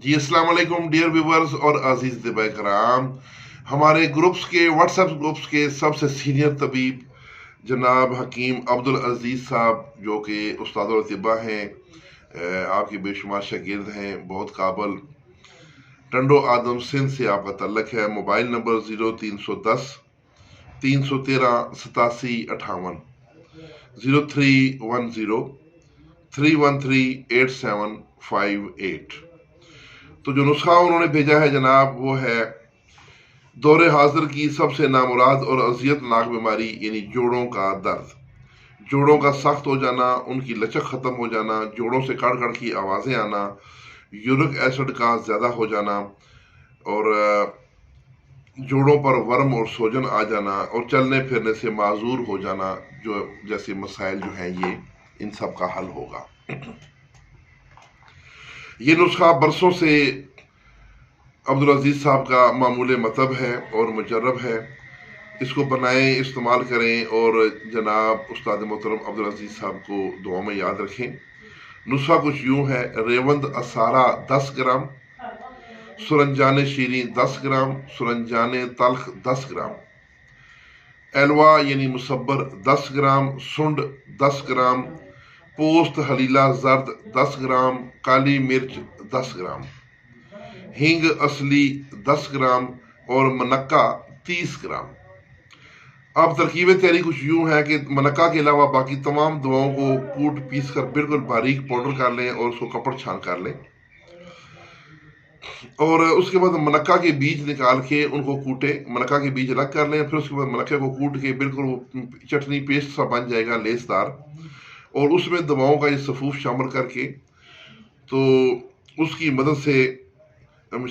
جی السلام علیکم dear viewers اور عزیز طباء کرام. ہمارے گروپس کے واٹس ایپ گروپس کے سب سے سینئر طبیب جناب حکیم عبدالعزیز صاحب، جو کہ استاد الطباء ہیں، آپ کے بے شمار شاگرد ہیں، بہت قابل. ٹنڈوآدم سندھ سے آپ کا تعلق ہے. Mobile number 0310 313 8758 0310 313 8758. تو جو نسخہ انہوں نے بھیجا ہے جناب، وہ ہے دور حاضر کی سب سے نامراد اور اذیت ناک بیماری، یعنی جوڑوں کا درد. جوڑوں کا سخت ہو جانا، ان کی لچک ختم ہو جانا، جوڑوں سے کڑ کڑ کی آوازیں آنا، یورک ایسڈ کا زیادہ ہو جانا، اور جوڑوں پر ورم اور سوجن آ جانا، اور چلنے پھرنے سے معذور ہو جانا، جو جیسے مسائل جو ہیں یہ ان سب کا حل ہوگا. یہ نسخہ برسوں سے عبدالعزیز صاحب کا معمول مطلب ہے اور مجرب ہے. اس کو بنائیں، استعمال کریں، اور جناب استاد محترم عبدالعزیز صاحب کو دعا میں یاد رکھیں. نسخہ کچھ یوں ہے: ریوند اسارہ 10 گرام، سرنجان شیریں 10 گرام، سرنجان تلخ 10 گرام، ایلوا یعنی مصبر 10 گرام، سنڈ 10 گرام، پوست حلیلہ زرد 10 گرام، کالی مرچ 10 گرام، ہینگ اصلی 10 گرام، اور منقہ 30 گرام. اب ترکیب تیاری کچھ یوں ہے کہ منقہ کے علاوہ باقی تمام دواؤں کو کوٹ پیس کر بالکل باریک پاؤڈر کر لیں اور اس کو کپڑ چھان کر لیں، اور اس کے بعد منقہ کے بیج نکال کے ان کو کوٹیں. منقہ کے بیج الگ کر لیں، پھر اس کے بعد منقہ کو کوٹ کے بالکل وہ چٹنی پیسٹ سا بن جائے گا، لیس دار، اور اس میں دواؤں کا یہ صفوف شامل کر کے، تو اس کی مدد سے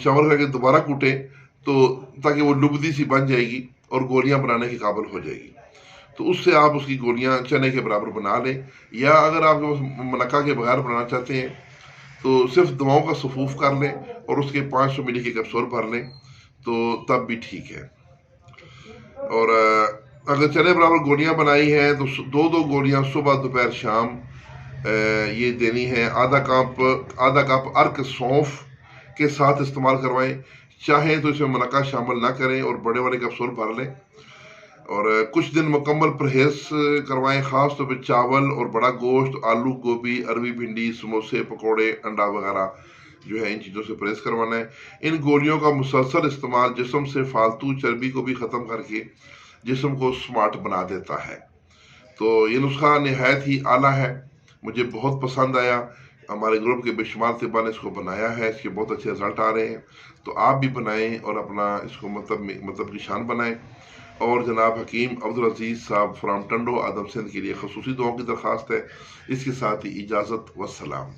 شامل کر کے دوبارہ کوٹیں، تو تاکہ وہ لبدی سی بن جائے گی اور گولیاں بنانے کے قابل ہو جائے گی. تو اس سے آپ اس کی گولیاں چنے کے برابر بنا لیں. یا اگر آپ کے پاس منقہ کے بغیر بنانا چاہتے ہیں تو صرف دواؤں کا صفوف کر لیں اور اس کے 500 ملی کے کیپسول بھر لیں، تو تب بھی ٹھیک ہے. اور اگر چنے برابر گولیاں بنائی ہیں تو دو گولیاں صبح دوپہر شام یہ دینی ہے. آدھا کپ ارک سونف کے ساتھ استعمال کروائیں. چاہیں تو اس میں منقہ شامل نہ کریں اور بڑے والے کیپسول بھر لیں. اور کچھ دن مکمل پرہیز کروائیں، خاص طور پہ چاول اور بڑا گوشت، آلو، گوبھی، عربی بھنڈی، سموسے، پکوڑے، انڈا وغیرہ جو ہے ان چیزوں سے پرہیز کروانا ہے. ان گولیوں کا مسلسل استعمال جسم سے فالتو چربی کو بھی ختم کر کے جسم کو سمارٹ بنا دیتا ہے. تو یہ نسخہ نہایت ہی اعلیٰ ہے، مجھے بہت پسند آیا. ہمارے گروپ کے بے شمار طباء نے اس کو بنایا ہے، اس کے بہت اچھے رزلٹ آ رہے ہیں. تو آپ بھی بنائیں اور اپنا اس کو مطلب کی شان بنائیں. اور جناب حکیم عبدالعزیز صاحب فرام ٹنڈوآدم سندھ کے لیے خصوصی دعاؤں کی درخواست ہے. اس کے ساتھ ہی اجازت، والسلام.